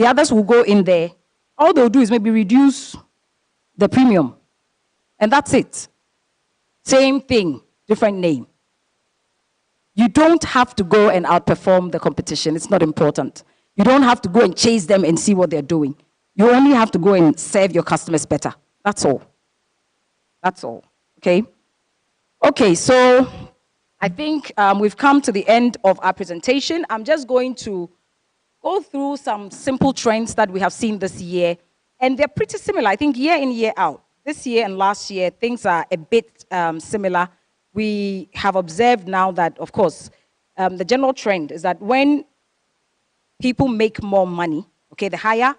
The others will go in there. All they'll do is maybe reduce the premium. And that's it. Same thing, different name. You don't have to go and outperform the competition. It's not important. You don't have to go and chase them and see what they're doing. You only have to go and serve your customers better. That's all. That's all. Okay? Okay, so I think we've come to the end of our presentation. I'm just going to go through some simple trends that we have seen this year. And they're pretty similar, I think, year in, year out. This year and last year, things are a bit similar. We have observed now that, of course, the general trend is that when people make more money, okay, the higher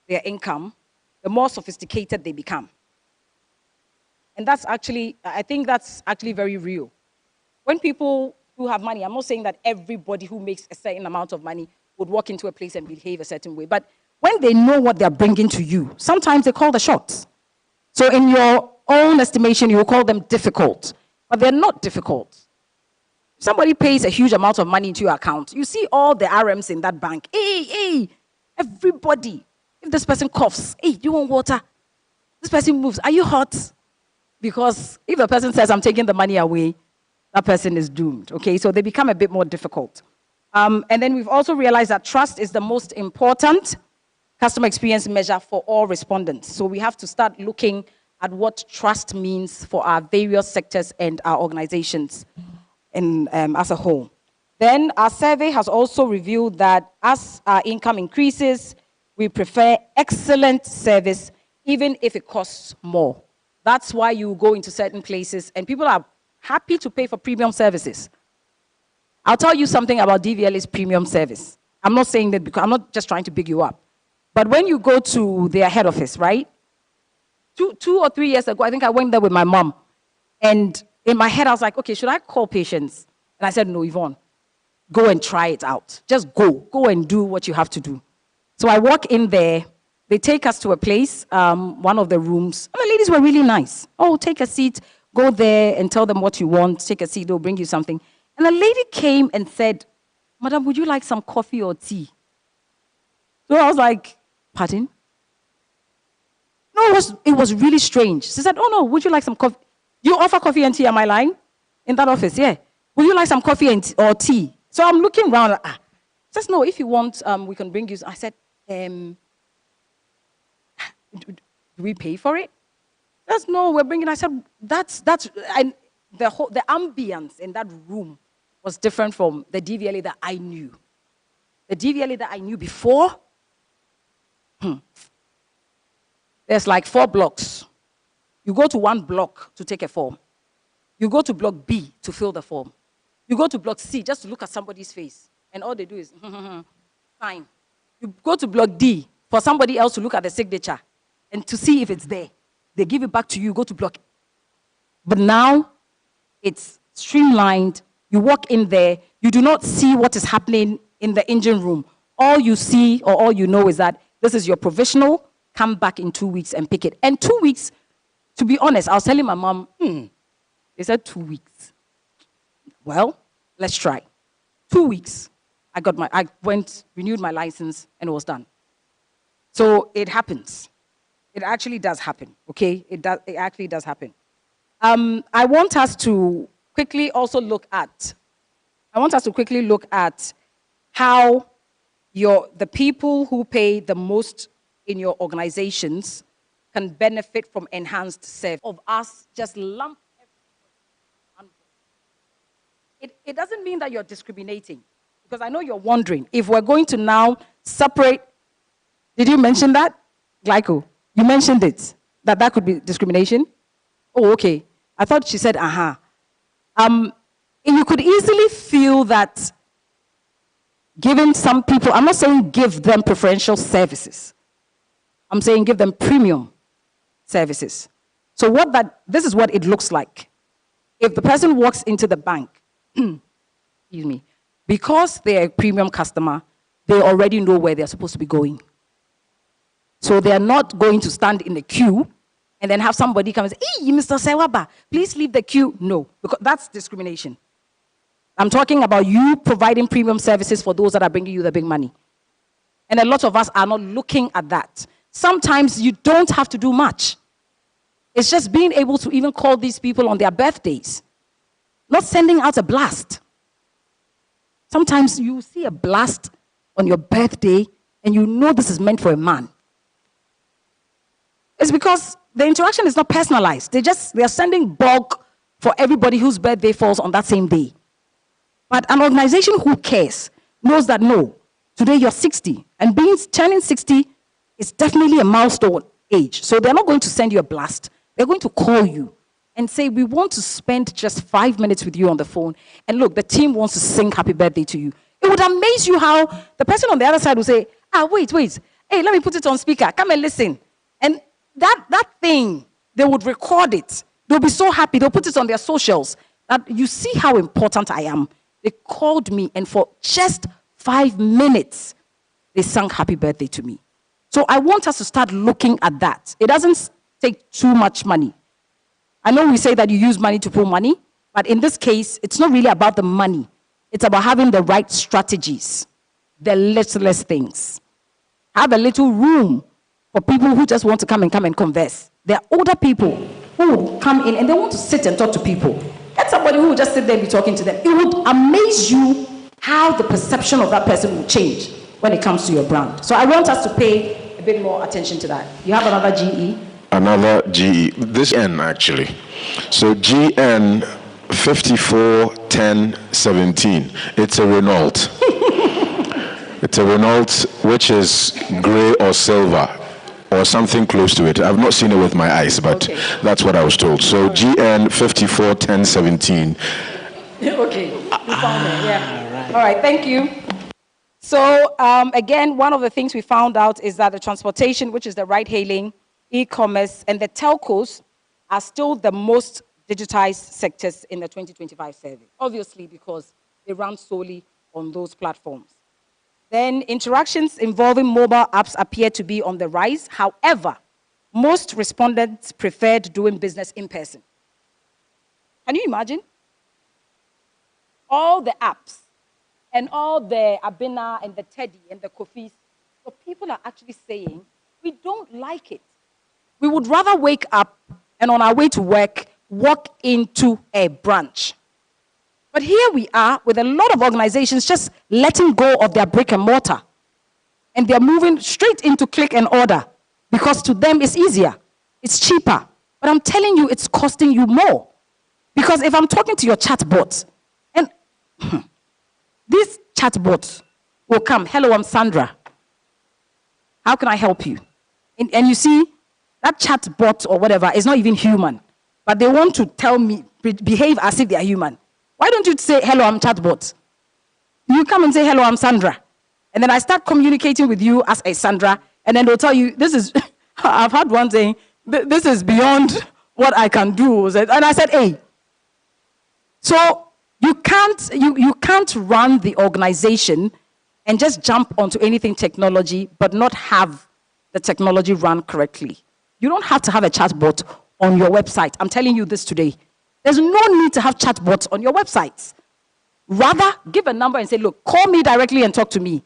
their income, the more sophisticated they become. And that's actually, I think that's actually very real. When people who have money, I'm not saying that everybody who makes a certain amount of money would walk into a place and behave a certain way, but when they know what they're bringing to you, sometimes they call the shots. So in your own estimation, you will call them difficult, but they're not difficult. If somebody pays a huge amount of money into your account, you see all the RMs in that bank. Hey, everybody. If this person coughs, hey, do you want water? This person moves, are you hot? Because if the person says, I'm taking the money away, that person is doomed, okay? So they become a bit more difficult. And then we've also realized that trust is the most important customer experience measure for all respondents. So we have to start looking at what trust means for our various sectors and our organizations as a whole. Then our survey has also revealed that as our income increases, we prefer excellent service, even if it costs more. That's why you go into certain places and people are happy to pay for premium services. I'll tell you something about DVLA's premium service. I'm not saying that because I'm not just trying to big you up. But when you go to their head office, right? Two or 3 years ago, I think I went there with my mom. And in my head, I was like, okay, should I call patients? And I said, no, Yvonne, go and try it out. Just go. Go and do what you have to do. So I walk in there. They take us to a place, one of the rooms. And the ladies were really nice. Oh, take a seat. Go there and tell them what you want. Take a seat. They'll bring you something. And a lady came and said, Madam, would you like some coffee or tea? So I was like, pardon? No, it was really strange. She said, oh no, would you like some coffee? You offer coffee and tea, am I lying? In that office, yeah. Would you like some coffee or tea? So I'm looking around. She says, no, if you want, we can bring you. I said, do we pay for it? That's no, we're bringing. I said, the ambience in that room was different from the DVLA that I knew. The DVLA that I knew before, there's like 4 blocks. You go to one block to take a form. You go to block B to fill the form. You go to block C just to look at somebody's face. And all they do is, sign. You go to block D for somebody else to look at the signature and to see if it's there. They give it back to you, go to block. But now, it's streamlined. You walk in there. You do not see what is happening in the engine room. All you see or all you know is that this is your provisional. Come back in 2 weeks and pick it. And 2 weeks, to be honest, I was telling my mom, they said 2 weeks. Well, let's try. 2 weeks. I went, renewed my license, and it was done. So it happens. It actually does happen, okay? It actually does happen. I want us to quickly also look at, how the people who pay the most in your organizations can benefit from enhanced service. Of us just lump everything. It doesn't mean that you're discriminating, because I know you're wondering if we're going to now separate. Did you mention that, Glyco? You mentioned it, that could be discrimination. Oh, okay. I thought she said, And you could easily feel that giving some people, I'm not saying give them preferential services. I'm saying give them premium services. So this is what it looks like. If the person walks into the bank, excuse me, because they're a premium customer, they already know where they're supposed to be going. So they're not going to stand in the queue and then have somebody come and say, hey, Mr. Sewaba, please leave the queue. No, because that's discrimination. I'm talking about you providing premium services for those that are bringing you the big money. And a lot of us are not looking at that. Sometimes you don't have to do much. It's just being able to even call these people on their birthdays, not sending out a blast. Sometimes you see a blast on your birthday and you know this is meant for a man. It's because the interaction is not personalized. They're sending bulk for everybody whose birthday falls on that same day. But an organization who cares knows that no, today you're 60, and turning 60 is definitely a milestone age. So they're not going to send you a blast. They're going to call you and say, we want to spend just 5 minutes with you on the phone. And look, the team wants to sing happy birthday to you. It would amaze you how the person on the other side will say, wait. Hey, let me put it on speaker. Come and listen. And that thing, they would record it. They'll be so happy. They'll put it on their socials. That you see how important I am. They called me, and for just 5 minutes, they sang happy birthday to me. So I want us to start looking at that. It doesn't take too much money. I know we say that you use money to pull money, but in this case, it's not really about the money. It's about having the right strategies, the littlest things. Have a little room for people who just want to come and converse. There are older people who will come in and they want to sit and talk to people. Get somebody who will just sit there and be talking to them. It would amaze you how the perception of that person will change when it comes to your brand. So I want us to pay a bit more attention to that. You have another GE? Another GE. This N actually. So GN 541017. It's a Renault. It's a Renault which is gray or silver or something close to it. I've not seen it with my eyes, but okay, that's what I was told. So GN 541017. Okay, you found it. Yeah. All right, thank you. So again, one of the things we found out is that the transportation, which is the ride-hailing, e-commerce, and the telcos are still the most digitized sectors in the 2025 survey, obviously because they run solely on those platforms. Then interactions involving mobile apps appear to be on the rise. However, most respondents preferred doing business in person. Can you imagine? All the apps and all the Abena and the Teddy and the Kofis, so people are actually saying, we don't like it. We would rather wake up and on our way to work, walk into a branch. But here we are with a lot of organizations just letting go of their brick and mortar. And they're moving straight into click and order because to them it's easier, it's cheaper. But I'm telling you, it's costing you more. Because if I'm talking to your chatbot, and these chatbots will come, hello, I'm Sandra. How can I help you? And you see, that chatbot or whatever is not even human. But they want to tell me, behave as if they are human. Why don't you say, hello, I'm chatbot? You come and say, hello, I'm Sandra. And then I start communicating with you as a Sandra. And then they'll tell you, this is, I've had one saying, this is beyond what I can do. And I said, hey. So you can't run the organization and just jump onto anything technology, but not have the technology run correctly. You don't have to have a chatbot on your website. I'm telling you this today. There's no need to have chatbots on your websites. Rather, give a number and say, look, call me directly and talk to me.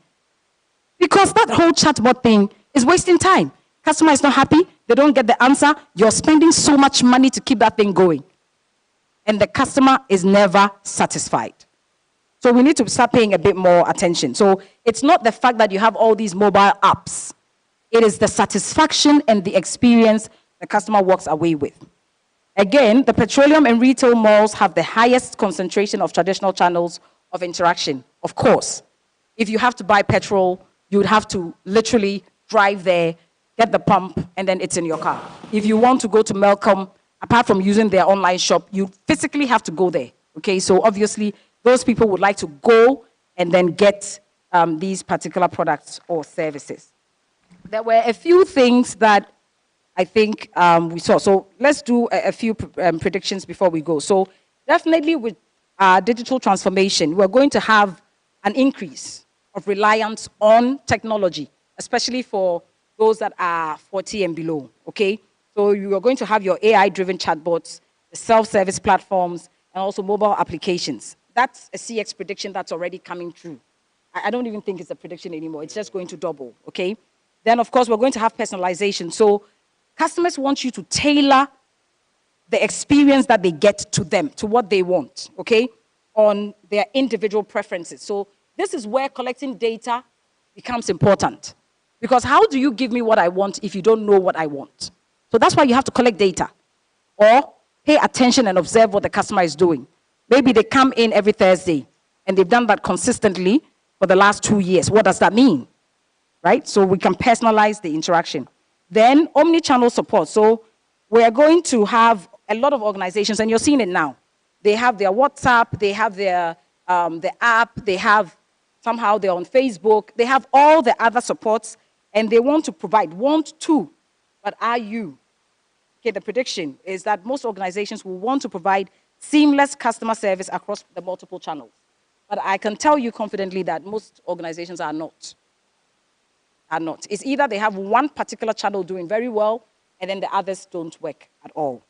Because that whole chatbot thing is wasting time. Customer is not happy. They don't get the answer. You're spending so much money to keep that thing going. And the customer is never satisfied. So we need to start paying a bit more attention. So it's not the fact that you have all these mobile apps. It is the satisfaction and the experience the customer walks away with. Again, the petroleum and retail malls have the highest concentration of traditional channels of interaction. Of course, if you have to buy petrol, you would have to literally drive there, get the pump, and then it's in your car. If you want to go to Melcom, apart from using their online shop, you physically have to go there. Okay, so obviously, those people would like to go and then get these particular products or services. There were a few things that I think we saw. So let's do a few predictions before we go. So definitely with digital transformation, we're going to have an increase of reliance on technology, especially for those that are 40 and below, okay? So you are going to have your AI-driven chatbots, the self-service platforms, and also mobile applications. That's a CX prediction that's already coming true. I don't even think it's a prediction anymore. It's just going to double, okay? Then, of course, we're going to have personalization. So customers want you to tailor the experience that they get to them, to what they want, okay, on their individual preferences. So this is where collecting data becomes important. Because how do you give me what I want if you don't know what I want? So that's why you have to collect data or pay attention and observe what the customer is doing. Maybe they come in every Thursday and they've done that consistently for the last 2 years. What does that mean? Right? So we can personalize the interaction. Then omni-channel support. So we are going to have a lot of organizations, and you're seeing it now. They have their WhatsApp, they have their the app, they have somehow they're on Facebook, they have all the other supports, and they want to provide, but are you? Okay, the prediction is that most organizations will want to provide seamless customer service across the multiple channels. But I can tell you confidently that most organizations are not. It's either they have one particular channel doing very well, and then the others don't work at all.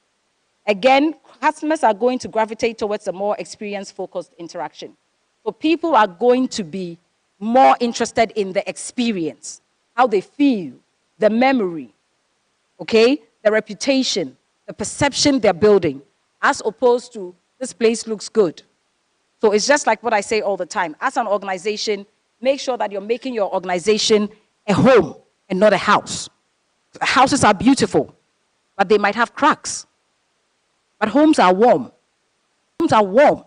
Again, customers are going to gravitate towards a more experience-focused interaction. So people are going to be more interested in the experience, how they feel, the memory, okay, the reputation, the perception they're building, as opposed to this place looks good. So it's just like what I say all the time. As an organization, make sure that you're making your organization a home and not a house. Houses are beautiful, but they might have cracks. But homes are warm. Homes are warm.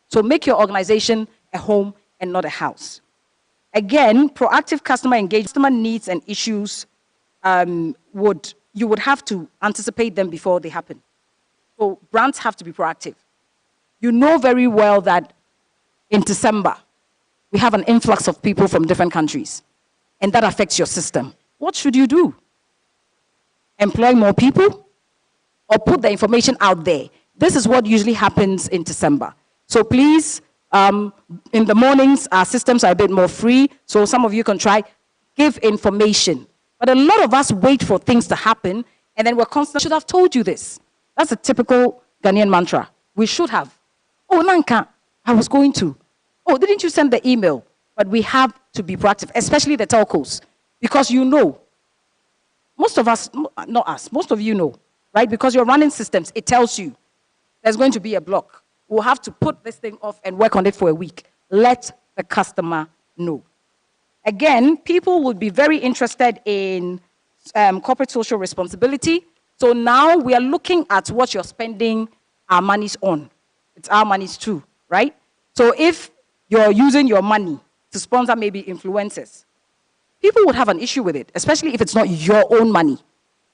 So make your organization a home and not a house. Again, proactive customer engagement, customer needs and issues, you would have to anticipate them before they happen. So brands have to be proactive. You know very well that in December, we have an influx of people from different countries, and that affects your system. What should you do? Employ more people? Or put the information out there? This is what usually happens in December. So please, in the mornings, our systems are a bit more free, so some of you can try, give information. But a lot of us wait for things to happen, and then we're constantly, should have told you this. That's a typical Ghanaian mantra. We should have. Oh, Nanka, I was going to. Oh, didn't you send the email? But we have to be proactive, especially the telcos, because you know, most of us, not us, most of you know, right? Because you're running systems, it tells you there's going to be a block. We'll have to put this thing off and work on it for a week. Let the customer know. Again, people will be very interested in corporate social responsibility. So now we are looking at what you're spending our monies on. It's our monies too, right? So if you're using your money to sponsor maybe influencers, people would have an issue with it, especially if it's not your own money.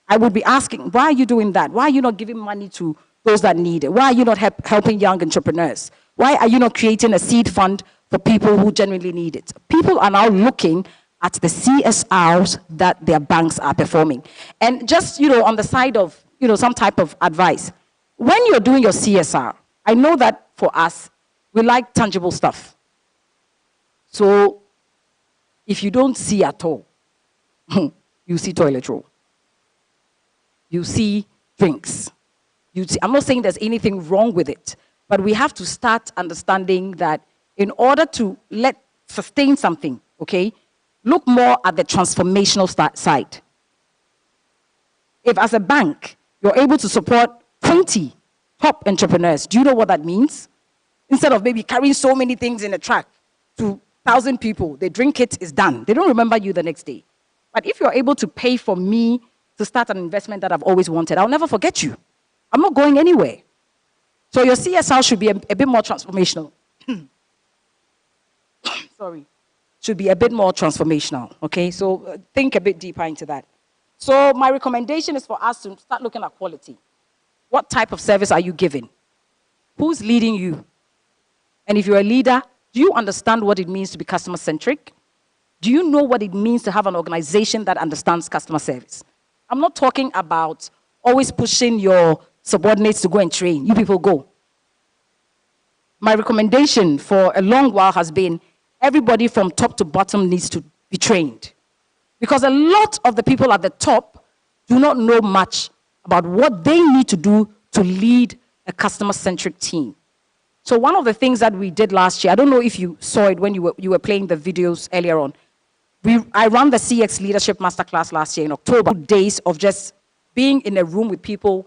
I would be asking, why are you doing that? Why are you not giving money to those that need it? Why are you not helping young entrepreneurs? Why are you not creating a seed fund for people who genuinely need it? People are now looking at the CSRs that their banks are performing. And just, on the side of, some type of advice, when you're doing your CSR, I know that for us, we like tangible stuff. So if you don't see at all, you see toilet roll. You see drinks. I'm not saying there's anything wrong with it, but we have to start understanding that in order to sustain something, okay, look more at the transformational side. If as a bank, you're able to support 20 top entrepreneurs, do you know what that means? Instead of maybe carrying so many things in a truck to 1,000 people, they drink it, it's done. They don't remember you the next day. But if you're able to pay for me to start an investment that I've always wanted, I'll never forget you. I'm not going anywhere. So your CSR should be a bit more transformational. Sorry. Should be a bit more transformational, okay? So think a bit deeper into that. So my recommendation is for us to start looking at quality. What type of service are you giving? Who's leading you? And if you're a leader, do you understand what it means to be customer-centric? Do you know what it means to have an organization that understands customer service? I'm not talking about always pushing your subordinates to go and train. You people go. My recommendation for a long while has been everybody from top to bottom needs to be trained. Because a lot of the people at the top do not know much about what they need to do to lead a customer-centric team. So one of the things that we did last year, I don't know if you saw it when you were playing the videos earlier on. I ran the CX Leadership Masterclass last year in October. 2 days of just being in a room with people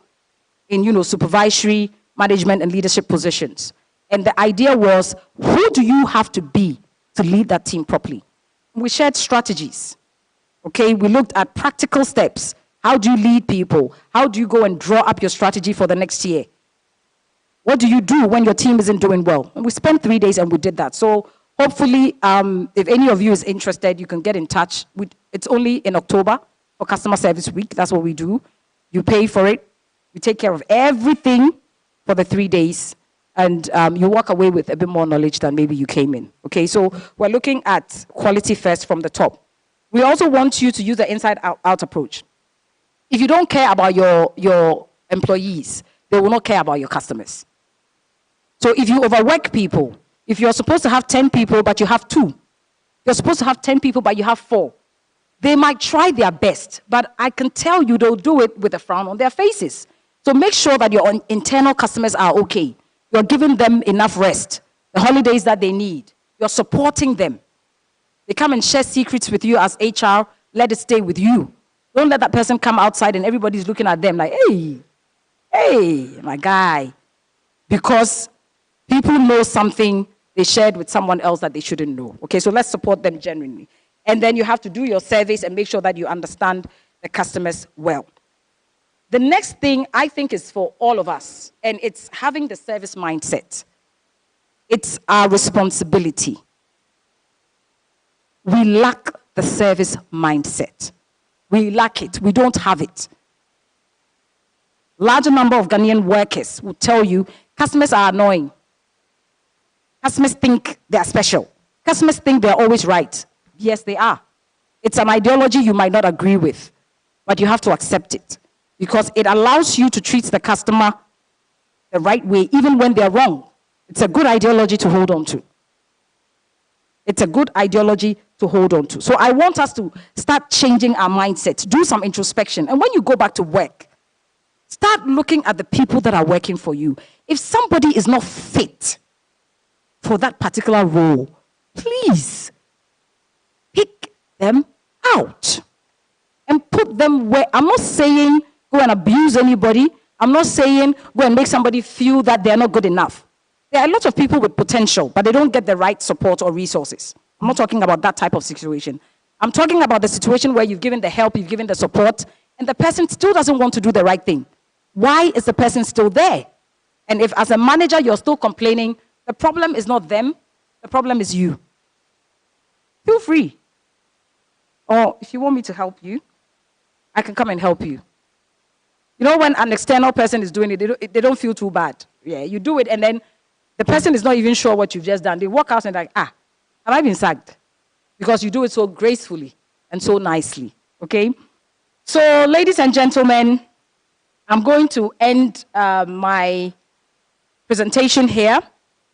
in, supervisory, management, and leadership positions. And the idea was, who do you have to be to lead that team properly? We shared strategies. Okay, we looked at practical steps. How do you lead people? How do you go and draw up your strategy for the next year? What do you do when your team isn't doing well? And we spent 3 days and we did that. So hopefully, if any of you is interested, you can get in touch. It's only in October for Customer Service Week. That's what we do. You pay for it. We take care of everything for the 3 days. And you walk away with a bit more knowledge than maybe you came in. Okay, so we're looking at quality first from the top. We also want you to use the inside-out approach. If you don't care about your employees, they will not care about your customers. So if you overwork people, if you're supposed to have 10 people, but you have 2, you're supposed to have 10 people, but you have 4, they might try their best, but I can tell you they'll do it with a frown on their faces. So make sure that your internal customers are okay. You're giving them enough rest, the holidays that they need. You're supporting them. They come and share secrets with you as HR, let it stay with you. Don't let that person come outside and everybody's looking at them like, hey, my guy. Because people know something they shared with someone else that they shouldn't know. Okay, so let's support them genuinely. And then you have to do your surveys and make sure that you understand the customers well. The next thing I think is for all of us, and it's having the service mindset. It's our responsibility. We lack the service mindset. We lack it. We don't have it. Larger number of Ghanaian workers will tell you customers are annoying. Customers think they're special. Customers think they're always right. Yes, they are. It's an ideology you might not agree with, but you have to accept it because it allows you to treat the customer the right way, even when they're wrong. It's a good ideology to hold on to. It's a good ideology to hold on to. So I want us to start changing our mindset, do some introspection. And when you go back to work, start looking at the people that are working for you. If somebody is not fit for that particular role, please pick them out and put them where. I'm not saying go and abuse anybody. I'm not saying go and make somebody feel that they're not good enough. There are a lot of people with potential, but they don't get the right support or resources. I'm not talking about that type of situation. I'm talking about the situation where you've given the help, you've given the support, and the person still doesn't want to do the right thing. Why is the person still there? And if as a manager you're still complaining, the problem is not them, the problem is you. Feel free. Or if you want me to help you, I can come and help you. You know, when an external person is doing it, they don't feel too bad. Yeah, you do it and then the person is not even sure what you've just done. They walk out and like, have I been sacked? Because you do it so gracefully and so nicely, okay? So, ladies and gentlemen, I'm going to end my presentation here.